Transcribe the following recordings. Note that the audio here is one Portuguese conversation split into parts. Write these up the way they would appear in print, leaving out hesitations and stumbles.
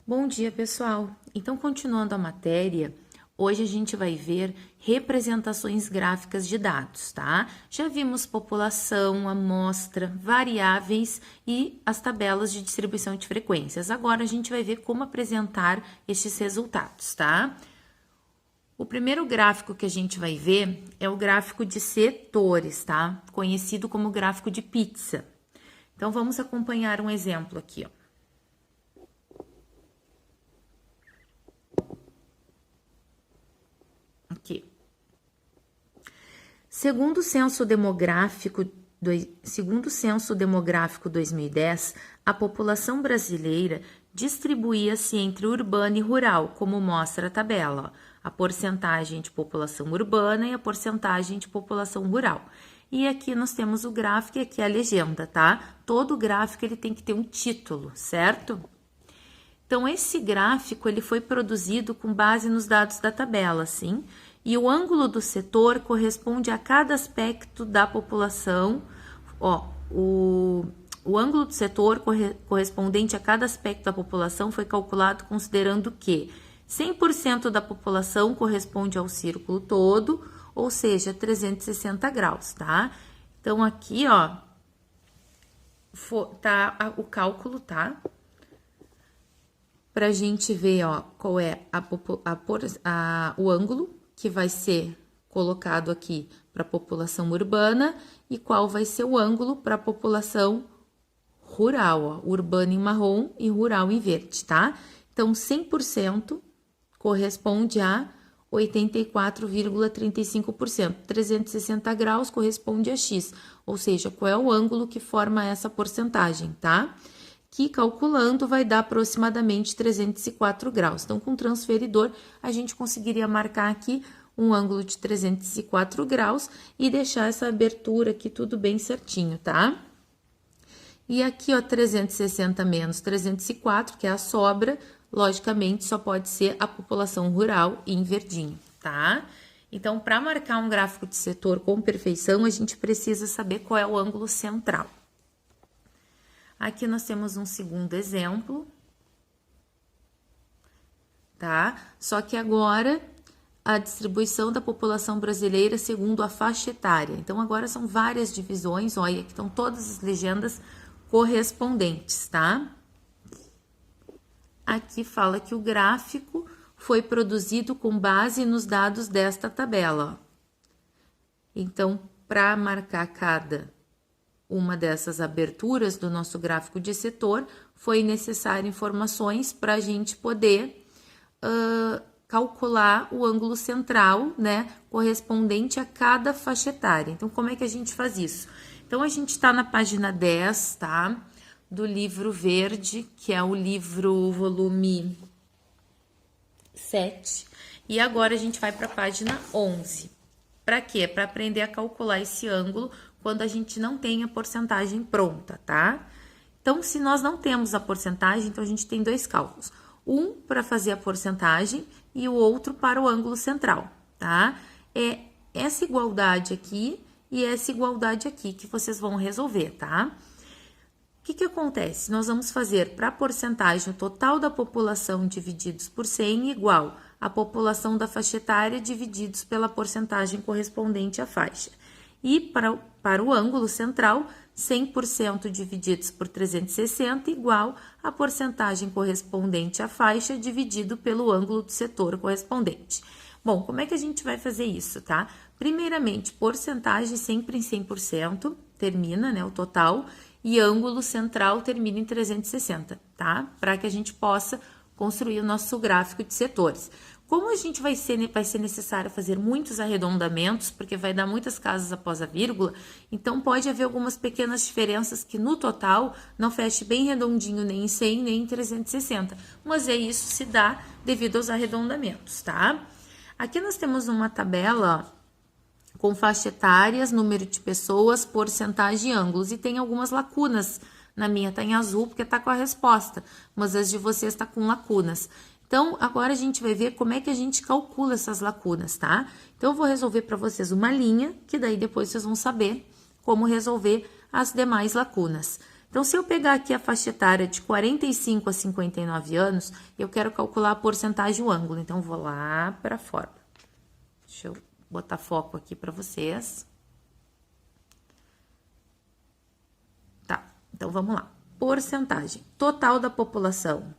Bom dia, pessoal! Então, continuando a matéria, hoje a gente vai ver representações gráficas de dados, tá? Já vimos população, amostra, variáveis e as tabelas de distribuição de frequências. Agora a gente vai ver como apresentar estes resultados, tá? O primeiro gráfico que a gente vai ver é o gráfico de setores, tá? Conhecido como gráfico de pizza. Então, vamos acompanhar um exemplo aqui, ó. Aqui. Segundo o Censo Demográfico 2010, a população brasileira distribuía-se entre urbana e rural, como mostra a tabela, a porcentagem de população urbana e a porcentagem de população rural. E aqui nós temos o gráfico e aqui a legenda, tá? Todo gráfico ele tem que ter um título, certo? Então, esse gráfico ele foi produzido com base nos dados da tabela, sim, e o ângulo do setor corresponde a cada aspecto da população. Ó, o ângulo do setor correspondente a cada aspecto da população foi calculado considerando que 100% da população corresponde ao círculo todo, ou seja, 360 graus, tá? Então, aqui, ó, tá o cálculo, tá? Para a gente ver, ó, qual é o ângulo que vai ser colocado aqui para a população urbana e qual vai ser o ângulo para a população rural, ó, urbana em marrom e rural em verde, tá? Então, 100% corresponde a 84,35%. 360 graus corresponde a X, ou seja, qual é o ângulo que forma essa porcentagem, tá? Que calculando vai dar aproximadamente 304 graus. Então, com o transferidor, a gente conseguiria marcar aqui um ângulo de 304 graus e deixar essa abertura aqui tudo bem certinho, tá? E aqui, ó, 360 menos 304, que é a sobra, logicamente só pode ser a população rural em verdinho, tá? Então, para marcar um gráfico de setor com perfeição, a gente precisa saber qual é o ângulo central. Aqui nós temos um segundo exemplo, tá? Só que agora a distribuição da população brasileira segundo a faixa etária. Então, agora são várias divisões, olha, aqui estão todas as legendas correspondentes, tá? Aqui fala que o gráfico foi produzido com base nos dados desta tabela. Então, para marcar cada uma dessas aberturas do nosso gráfico de setor, foi necessário informações para a gente poder calcular o ângulo central, né, correspondente a cada faixa etária. Então, como é que a gente faz isso? Então, a gente está na página 10, tá, do livro verde, que é o livro volume 7, e agora a gente vai para a página 11. Para quê? Para aprender a calcular esse ângulo quando a gente não tem a porcentagem pronta, tá? Então, se nós não temos a porcentagem, então a gente tem dois cálculos. Um para fazer a porcentagem e o outro para o ângulo central, tá? É essa igualdade aqui e essa igualdade aqui que vocês vão resolver, tá? O que acontece? Nós vamos fazer para a porcentagem o total da população divididos por 100 igual a população da faixa etária divididos pela porcentagem correspondente à faixa. E para o ângulo central, 100% divididos por 360 igual a porcentagem correspondente à faixa dividido pelo ângulo do setor correspondente. Bom, como é que a gente vai fazer isso, tá? Primeiramente, porcentagem sempre em 100%, termina, né, o total, e ângulo central termina em 360, tá? Para que a gente possa construir o nosso gráfico de setores. Como a gente vai ser necessário fazer muitos arredondamentos, porque vai dar muitas casas após a vírgula, então pode haver algumas pequenas diferenças que no total não feche bem redondinho nem em 100 nem em 360, mas isso se dá devido aos arredondamentos, tá? Aqui nós temos uma tabela com faixa etárias, número de pessoas, porcentagem e ângulos, e tem algumas lacunas. Na minha tá em azul porque tá com a resposta, mas as de vocês tá com lacunas. Então, agora a gente vai ver como é que a gente calcula essas lacunas, tá? Então, eu vou resolver para vocês uma linha, que daí depois vocês vão saber como resolver as demais lacunas. Então, se eu pegar aqui a faixa etária de 45 a 59 anos, eu quero calcular a porcentagem, o ângulo. Então, vou lá para a fórmula. Deixa eu botar foco aqui para vocês. Tá, então vamos lá. Porcentagem total da população,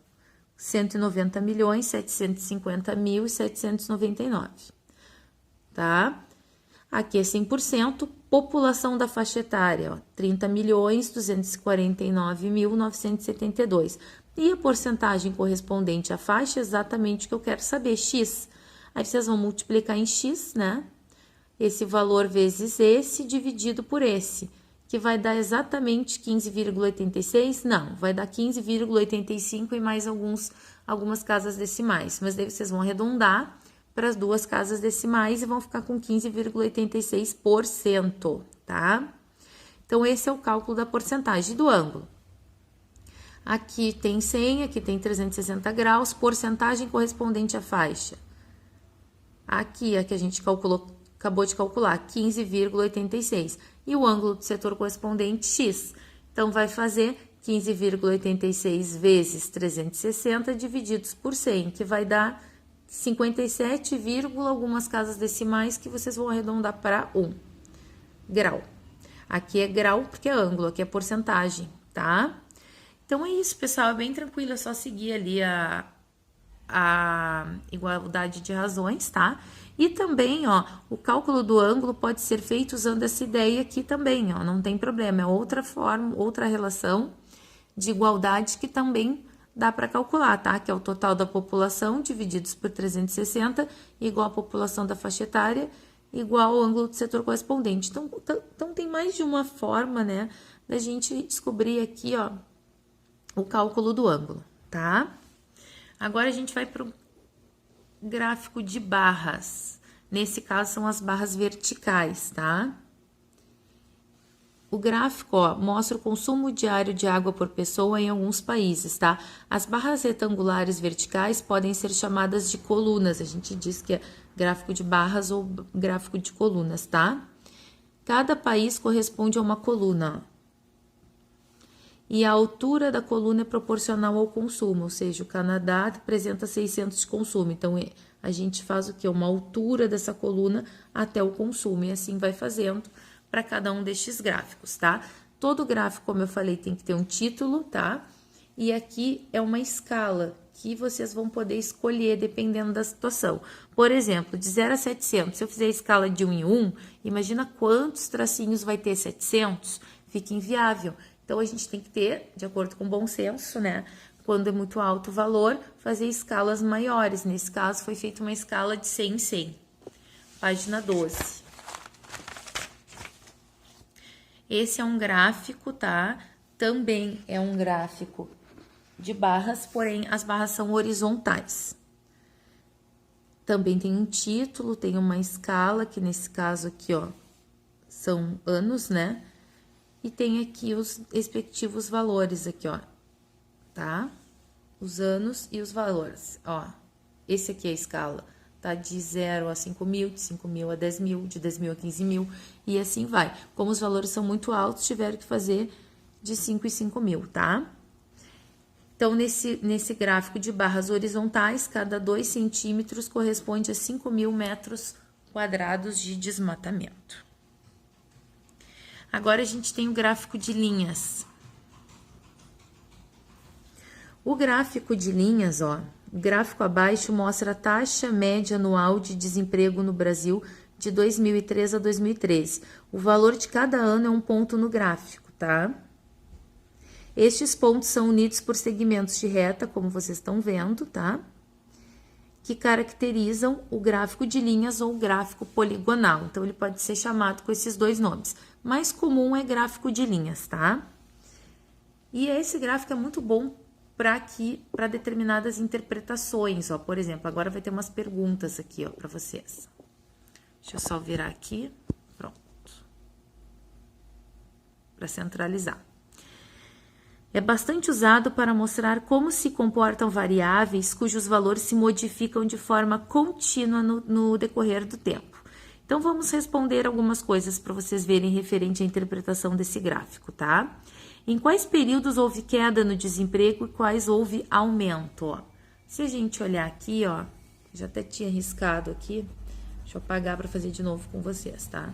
190.750.799, tá? Aqui é 100%, população da faixa etária, ó, 30.249.972. E a porcentagem correspondente à faixa é exatamente o que eu quero saber, X. Aí vocês vão multiplicar em X, né? Esse valor vezes esse dividido por esse, que vai dar exatamente 15,86? Não, vai dar 15,85 e mais algumas casas decimais. Mas daí vocês vão arredondar para as duas casas decimais e vão ficar com 15,86%, tá? Então, esse é o cálculo da porcentagem do ângulo. Aqui tem 100, aqui tem 360 graus, porcentagem correspondente à faixa. Aqui é que a gente acabou de calcular, 15,86. E o ângulo do setor correspondente, X. Então, vai fazer 15,86 vezes 360 divididos por 100, que vai dar 57, algumas casas decimais que vocês vão arredondar para 1 grau. Aqui é grau porque é ângulo, aqui é porcentagem, tá? Então, é isso, pessoal, é bem tranquilo, é só seguir ali a igualdade de razões, tá? E também, ó, o cálculo do ângulo pode ser feito usando essa ideia aqui também, ó, não tem problema, é outra forma, outra relação de igualdade que também dá para calcular, tá? Que é o total da população divididos por 360, igual a população da faixa etária, igual ao ângulo do setor correspondente. Então tem mais de uma forma, né, da gente descobrir aqui, ó, o cálculo do ângulo, tá? Agora a gente vai para o gráfico de barras. Nesse caso, são as barras verticais, tá? O gráfico, ó, mostra o consumo diário de água por pessoa em alguns países, tá? As barras retangulares verticais podem ser chamadas de colunas. A gente diz que é gráfico de barras ou gráfico de colunas, tá? Cada país corresponde a uma coluna, ó. E a altura da coluna é proporcional ao consumo, ou seja, o Canadá apresenta 600 de consumo. Então, a gente faz o quê? Uma altura dessa coluna até o consumo, e assim vai fazendo para cada um destes gráficos, tá? Todo gráfico, como eu falei, tem que ter um título, tá? E aqui é uma escala que vocês vão poder escolher dependendo da situação. Por exemplo, de 0 a 700, se eu fizer a escala de 1 em 1, imagina quantos tracinhos vai ter 700, fica inviável. Então, a gente tem que ter, de acordo com o bom senso, né? Quando é muito alto o valor, fazer escalas maiores. Nesse caso, foi feita uma escala de 100 em 100. Página 12. Esse é um gráfico, tá? Também é um gráfico de barras, porém, as barras são horizontais. Também tem um título, tem uma escala, que nesse caso aqui, ó, são anos, né? E tem aqui os respectivos valores aqui, ó, tá? Os anos e os valores, ó. Esse aqui é a escala, tá? De 0 a 5.000, de 5.000 a 10.000, de 10.000 a 15.000, e assim vai. Como os valores são muito altos, tiveram que fazer de 5 e 5.000, tá? Então, nesse gráfico de barras horizontais, cada 2 centímetros corresponde a 5.000 metros quadrados de desmatamento. Agora, a gente tem o gráfico de linhas. O gráfico de linhas, ó, o gráfico abaixo mostra a taxa média anual de desemprego no Brasil de 2003 a 2013. O valor de cada ano é um ponto no gráfico, tá? Estes pontos são unidos por segmentos de reta, como vocês estão vendo, tá? Que caracterizam o gráfico de linhas ou gráfico poligonal. Então, ele pode ser chamado com esses dois nomes. Mais comum é gráfico de linhas, tá? E esse gráfico é muito bom para determinadas interpretações, ó. Por exemplo, agora vai ter umas perguntas aqui, ó, para vocês. Deixa eu só virar aqui. Pronto. Para centralizar. É bastante usado para mostrar como se comportam variáveis cujos valores se modificam de forma contínua no decorrer do tempo. Então, vamos responder algumas coisas para vocês verem referente à interpretação desse gráfico, tá? Em quais períodos houve queda no desemprego e quais houve aumento? Ó. Se a gente olhar aqui, ó, já até tinha riscado aqui, deixa eu apagar para fazer de novo com vocês, tá?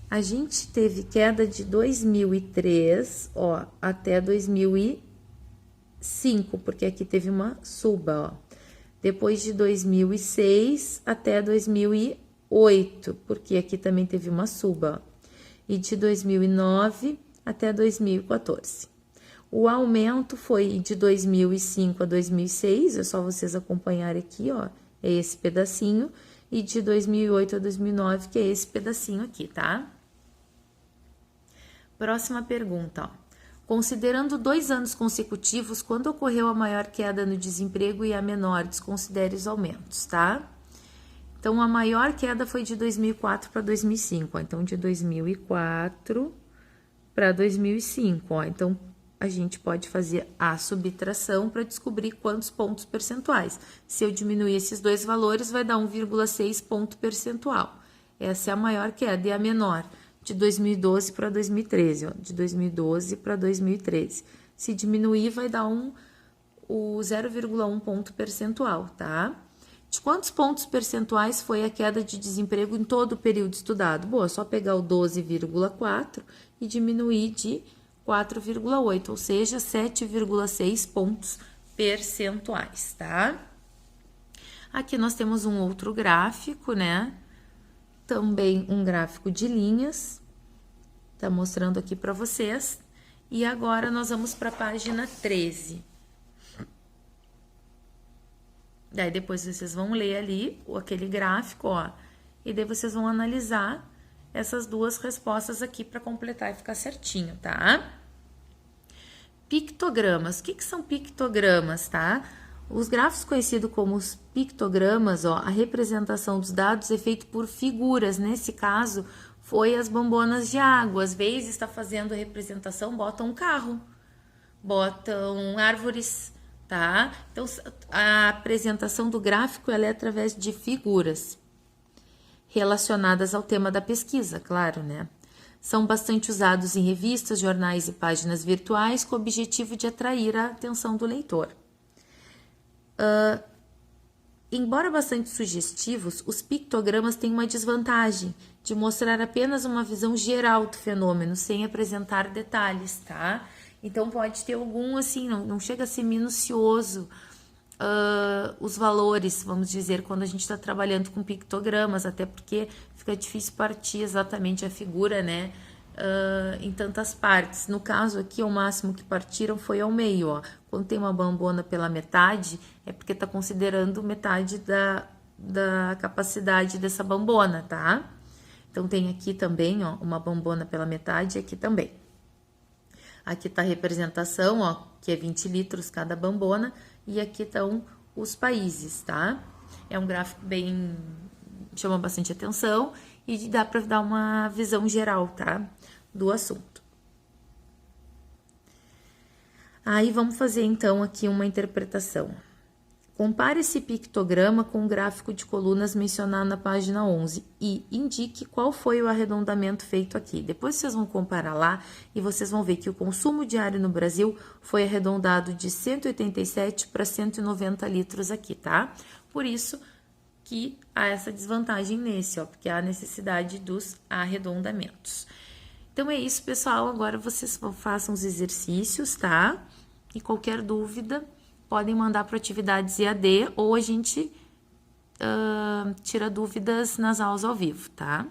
A gente teve queda de 2003, ó, até 2005, porque aqui teve uma suba, ó. Depois de 2006 até 2008, porque aqui também teve uma suba, ó. E de 2009 até 2014. O aumento foi de 2005 a 2006, é só vocês acompanharem aqui, ó, é esse pedacinho, e de 2008 a 2009, que é esse pedacinho aqui, tá? Próxima pergunta, ó. Considerando 2 anos consecutivos, quando ocorreu a maior queda no desemprego e a menor, desconsidere os aumentos, tá? Então, a maior queda foi de 2004 para 2005, ó. Então, de 2004 para 2005, ó. Então, a gente pode fazer a subtração para descobrir quantos pontos percentuais. Se eu diminuir esses dois valores, vai dar 1,6 ponto percentual. Essa é a maior queda e a menor, de 2012 para 2013, ó, de 2012 para 2013. Se diminuir, vai dar o 0,1 ponto percentual, tá? De quantos pontos percentuais foi a queda de desemprego em todo o período estudado? Boa, só pegar o 12,4 e diminuir de 4,8, ou seja, 7,6 pontos percentuais, tá? Aqui nós temos um outro gráfico, né? Também um gráfico de linhas, tá mostrando aqui para vocês. E agora nós vamos para a página 13. Daí depois vocês vão ler ali aquele gráfico, ó, e daí vocês vão analisar essas duas respostas aqui para completar e ficar certinho, tá? Pictogramas. O que são pictogramas, tá? Os gráficos conhecidos como os pictogramas, ó, a representação dos dados é feita por figuras. Nesse caso, foi as bombonas de água. Às vezes está fazendo a representação, botam um carro, botam árvores, tá? Então, a apresentação do gráfico ela é através de figuras relacionadas ao tema da pesquisa, claro, né? São bastante usados em revistas, jornais e páginas virtuais com o objetivo de atrair a atenção do leitor. Embora bastante sugestivos, os pictogramas têm uma desvantagem de mostrar apenas uma visão geral do fenômeno, sem apresentar detalhes, tá? Então, pode ter algum, assim, não chega a ser minucioso os valores, vamos dizer, quando a gente está trabalhando com pictogramas, até porque fica difícil partir exatamente a figura, né? Em tantas partes. No caso aqui, o máximo que partiram foi ao meio, ó. Quando tem uma bombona pela metade, é porque tá considerando metade da capacidade dessa bombona, tá? Então, tem aqui também, ó, uma bombona pela metade e aqui também. Aqui tá a representação, ó, que é 20 litros cada bombona, e aqui estão os países, tá? É um gráfico bem... chama bastante atenção e dá para dar uma visão geral, tá? Do assunto. Aí, vamos fazer, então, aqui uma interpretação. Compare esse pictograma com o gráfico de colunas mencionado na página 11 e indique qual foi o arredondamento feito aqui. Depois vocês vão comparar lá e vocês vão ver que o consumo diário no Brasil foi arredondado de 187 para 190 litros aqui, tá? Por isso que há essa desvantagem nesse, ó, porque há a necessidade dos arredondamentos. Então, é isso, pessoal. Agora vocês façam os exercícios, tá? E qualquer dúvida, podem mandar para atividades EAD ou a gente tira dúvidas nas aulas ao vivo, tá?